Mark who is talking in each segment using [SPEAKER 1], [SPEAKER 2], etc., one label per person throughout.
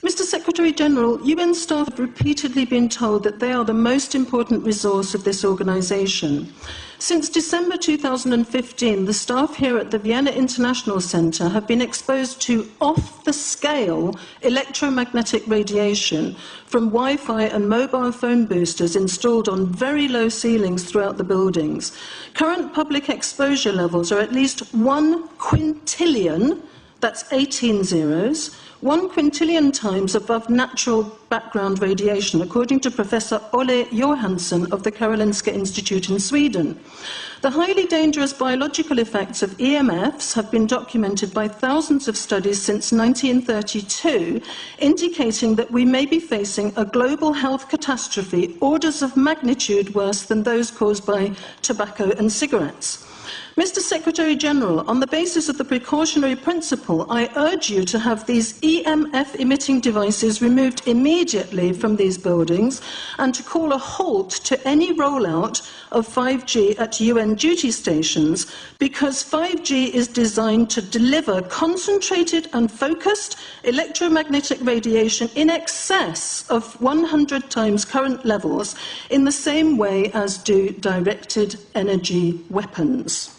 [SPEAKER 1] Mr. Secretary-General, UN staff have repeatedly been told that they are the most important resource of this organisation. Since December 2015, the staff here at the Vienna International Centre have been exposed to off-the-scale electromagnetic radiation from Wi-Fi and mobile phone boosters installed on very low ceilings throughout the buildings. Current public exposure levels are at least 1 quintillion, that's 18 zeros, 1 quintillion times above natural background radiation, according to Professor Olle Johansson of the Karolinska Institute in Sweden. The highly dangerous biological effects of EMFs have been documented by thousands of studies since 1932, indicating that we may be facing a global health catastrophe orders of magnitude worse than those caused by tobacco and cigarettes. Mr. Secretary-General, on the basis of the precautionary principle, I urge you to have these EMF-emitting devices removed immediately from these buildings and to call a halt to any rollout of 5G at UN duty stations, because 5G is designed to deliver concentrated and focused electromagnetic radiation in excess of 100 times current levels in the same way as do directed energy weapons.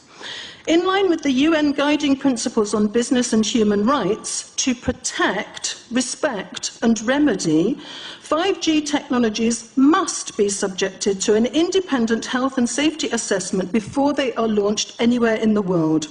[SPEAKER 1] In line with the UN guiding principles on business and human rights, to protect, respect and remedy, 5G technologies must be subjected to an independent health and safety assessment before they are launched anywhere in the world.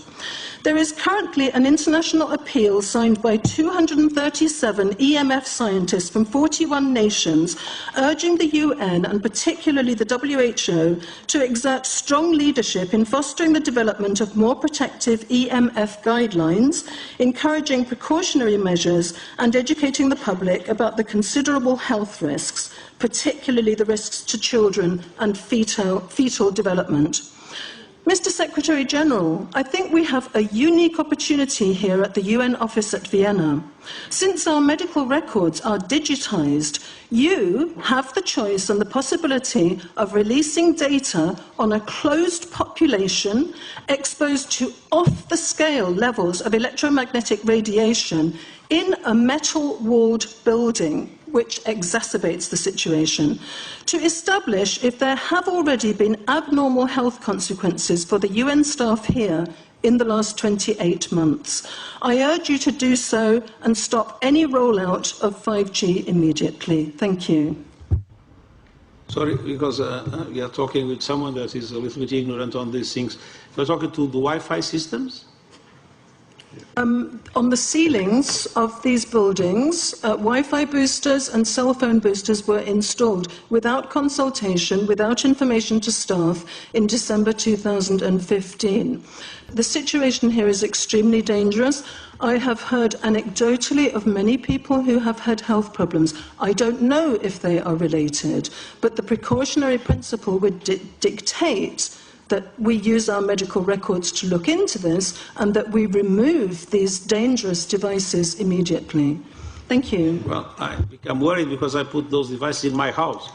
[SPEAKER 1] There is currently an international appeal signed by 237 EMF scientists from 41 nations urging the UN and particularly the WHO to exert strong leadership in fostering the development of more protective EMF guidelines, encouraging precautionary measures and educating the public about the considerable health risks, particularly the risks to children and fetal development. Mr. Secretary-General, I think we have a unique opportunity here at the UN office at Vienna. Since our medical records are digitised, you have the choice and the possibility of releasing data on a closed population exposed to off-the-scale levels of electromagnetic radiation in a metal-walled building, which exacerbates the situation, to establish if there have already been abnormal health consequences for the UN staff here in the last 28 months. I urge you to do so and stop any rollout of 5G immediately. Thank you.
[SPEAKER 2] Sorry, because we are talking with someone that is a little bit ignorant on these things. You're talking to the Wi-Fi systems?
[SPEAKER 1] On the ceilings of these buildings, Wi-Fi boosters and cell phone boosters were installed without consultation, without information to staff in December 2015. The situation here is extremely dangerous. I have heard anecdotally of many people who have had health problems. I don't know if they are related, but the precautionary principle would dictate that we use our medical records to look into this and that we remove these dangerous devices immediately. Thank you.
[SPEAKER 2] Well, I become worried because I put those devices in my house.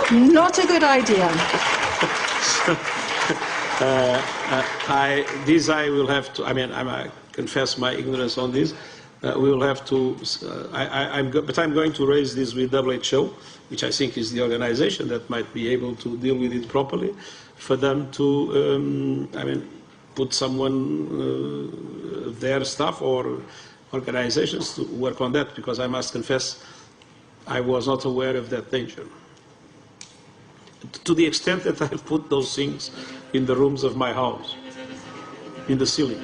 [SPEAKER 1] Not a good idea.
[SPEAKER 2] I will have to, I confess my ignorance on this. We will have to, but I'm going to raise this with WHO, which I think is the organization that might be able to deal with it properly, for them to, put someone, their staff or organizations to work on that, because I must confess I was not aware of that danger. To the extent that I've put those things in the rooms of my house, in the ceiling.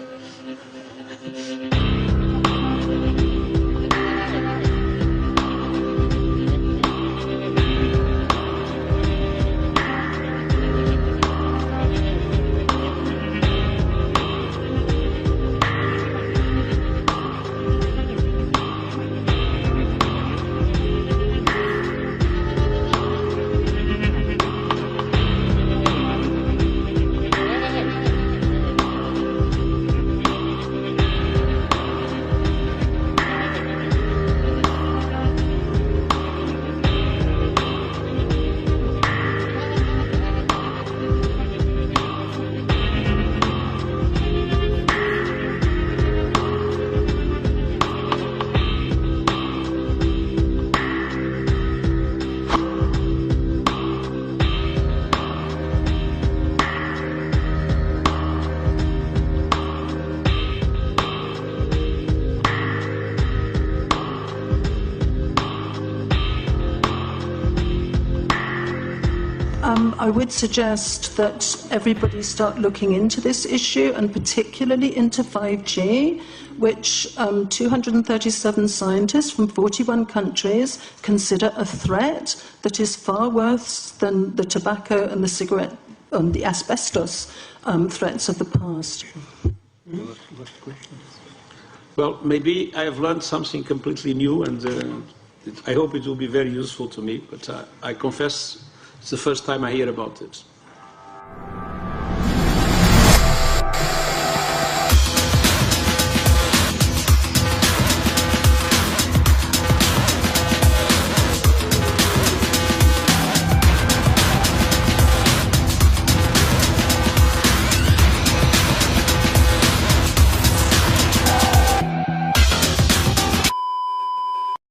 [SPEAKER 1] I would suggest that everybody start looking into this issue, and particularly into 5G, which 237 scientists from 41 countries consider a threat that is far worse than the tobacco and the cigarette and the asbestos threats of the past.
[SPEAKER 2] Well, maybe I have learned something completely new, and I hope it will be very useful to me, but I confess it's the first time I hear about it.